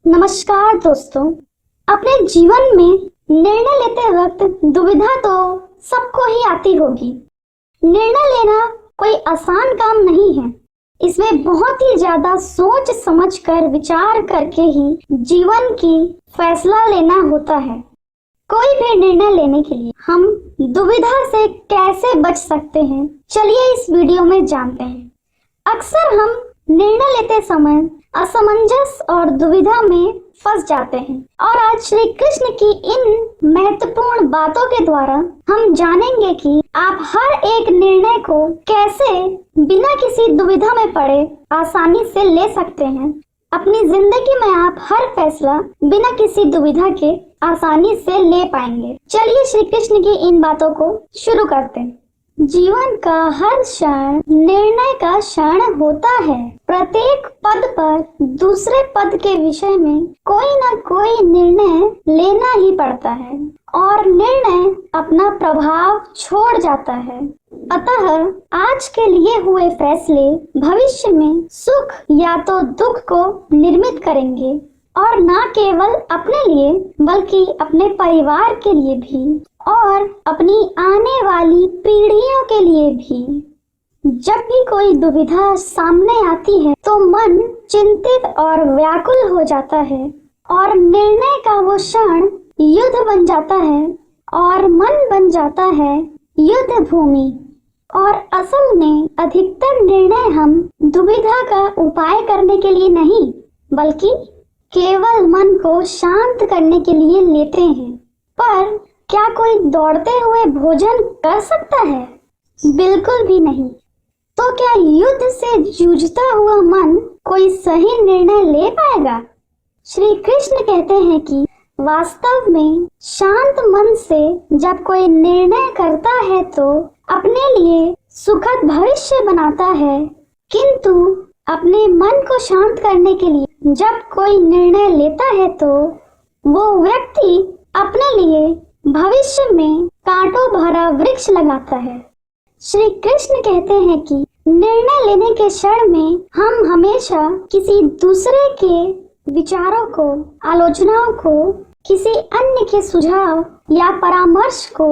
नमस्कार दोस्तों। अपने जीवन में निर्णय लेते वक्त दुविधा तो सबको ही आती होगी। निर्णय लेना कोई आसान काम नहीं है। इसमें बहुत ही ज्यादा सोच समझकर विचार करके ही जीवन की फैसला लेना होता है। कोई भी निर्णय लेने के लिए हम दुविधा से कैसे बच सकते हैं, चलिए इस वीडियो में जानते हैं। अक्सर हम निर्णय लेते समय असमंजस और दुविधा में फंस जाते हैं और आज श्री कृष्ण की इन महत्वपूर्ण बातों के द्वारा हम जानेंगे कि आप हर एक निर्णय को कैसे बिना किसी दुविधा में पड़े आसानी से ले सकते हैं। अपनी जिंदगी में आप हर फैसला बिना किसी दुविधा के आसानी से ले पाएंगे। चलिए श्री कृष्ण की इन बातों को शुरू करते हैं। जीवन का हर क्षण निर्णय का क्षण होता है। प्रत्येक पद पर दूसरे पद के विषय में कोई ना कोई निर्णय लेना ही पड़ता है और निर्णय अपना प्रभाव छोड़ जाता है। अतः आज के लिए हुए फैसले भविष्य में सुख या तो दुख को निर्मित करेंगे और न केवल अपने लिए बल्कि अपने परिवार के लिए भी और अपनी आने वाली पीढ़ियों के लिए भी। जब भी कोई दुविधा सामने आती है तो मन चिंतित और व्याकुल हो जाता है और निर्णय का वो क्षण युद्ध बन जाता है और मन बन जाता है युद्ध भूमि। और असल में अधिकतर निर्णय हम दुविधा का उपाय करने के लिए नहीं बल्कि केवल मन को शांत करने के लिए लेते हैं। पर क्या कोई दौड़ते हुए भोजन कर सकता है? बिल्कुल भी नहीं। तो क्या युद्ध से जूझता हुआ मन कोई सही निर्णय ले पाएगा? श्री कृष्ण कहते हैं कि वास्तव में शांत मन से जब कोई निर्णय करता है तो अपने लिए सुखद भविष्य बनाता है, किंतु अपने मन को शांत करने के लिए जब कोई निर्णय लेता है तो वो व्यक्ति अपने लिए भविष्य में कांटों भरा वृक्ष लगाता है। श्री कृष्ण कहते हैं कि निर्णय लेने के क्षण में हम हमेशा किसी दूसरे के विचारों को, आलोचनाओं को, किसी अन्य के सुझाव या परामर्श को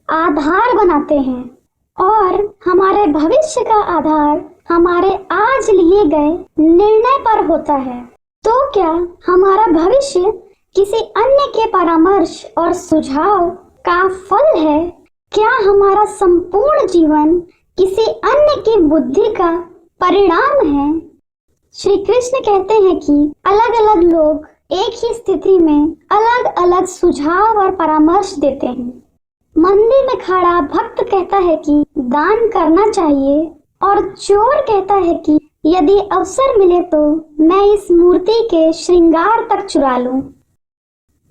आधार बनाते हैं और हमारे भविष्य का आधार हमारे आज लिए गए निर्णय पर होता है। तो क्या हमारा भविष्य किसी अन्य के परामर्श और सुझाव का फल है? क्या हमारा संपूर्ण जीवन किसी अन्य की बुद्धि का परिणाम है? श्री कृष्ण कहते हैं कि अलग अलग लोग एक ही स्थिति में अलग अलग सुझाव और परामर्श देते हैं। मंदिर में खड़ा भक्त कहता है कि दान करना चाहिए और चोर कहता है कि यदि अवसर मिले तो मैं इस मूर्ति के श्रृंगार तक चुरा लूं।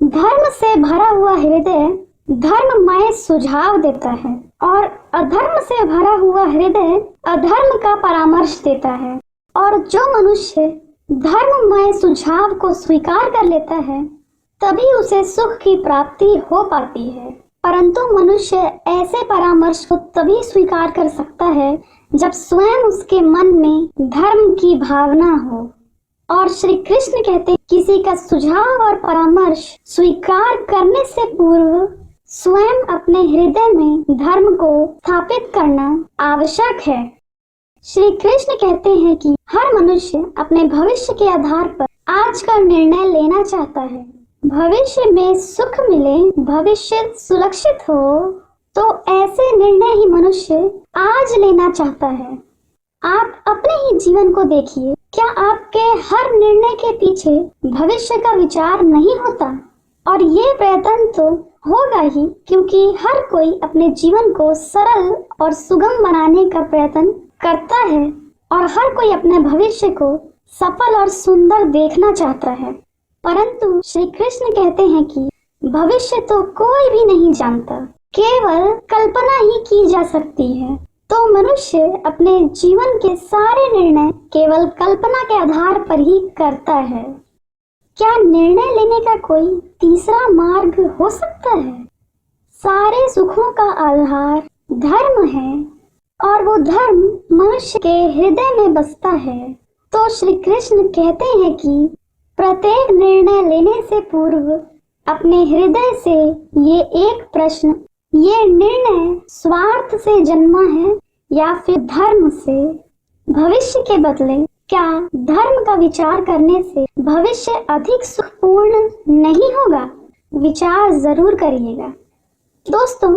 धर्म से भरा हुआ हृदय धर्ममय सुझाव देता है और अधर्म से भरा हुआ हृदय अधर्म का परामर्श देता है। और जो मनुष्य धर्ममय सुझाव को स्वीकार कर लेता है तभी उसे सुख की प्राप्ति हो पाती है। परंतु मनुष्य ऐसे परामर्श को तभी स्वीकार कर सकता है जब स्वयं उसके मन में धर्म की भावना हो। और श्री कृष्ण कहते हैं किसी का सुझाव और परामर्श स्वीकार करने से पूर्व स्वयं अपने हृदय में धर्म को स्थापित करना आवश्यक है। श्री कृष्ण कहते हैं कि हर मनुष्य अपने भविष्य के आधार पर आज का निर्णय लेना चाहता है। भविष्य में सुख मिले, भविष्य सुरक्षित हो, तो ऐसे निर्णय ही मनुष्य आज लेना चाहता है। आप अपने ही जीवन को देखिए, क्या आपके हर निर्णय के पीछे भविष्य का विचार नहीं होता? और ये प्रयत्न तो होगा ही, क्योंकि हर कोई अपने जीवन को सरल और सुगम बनाने का प्रयत्न करता है और हर कोई अपने भविष्य को सफल और सुंदर देखना चाहता है। परंतु श्री कृष्ण कहते हैं कि भविष्य तो कोई भी नहीं जानता, केवल कल्पना ही की जा सकती है। तो मनुष्य अपने जीवन के सारे निर्णय केवल कल्पना के आधार पर ही करता है। क्या निर्णय लेने का कोई तीसरा मार्ग हो सकता है? सारे सुखों का आधार धर्म है और वो धर्म मनुष्य के हृदय में बसता है। तो श्री कृष्ण कहते हैं कि प्रत्येक निर्णय लेने से पूर्व अपने हृदय से ये एक प्रश्न, ये निर्णय स्वार्थ से जन्मा है या फिर धर्म से? भविष्य के बदले क्या धर्म का विचार करने से भविष्य अधिक सुखपूर्ण नहीं होगा? विचार जरूर करिएगा। दोस्तों,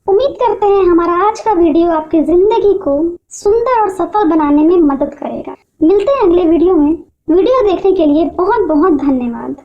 उम्मीद करते हैं हमारा आज का वीडियो आपकी जिंदगी को सुंदर और सफल बनाने में मदद करेगा। मिलते हैं अगले वीडियो में। वीडियो देखने के लिए बहुत बहुत धन्यवाद।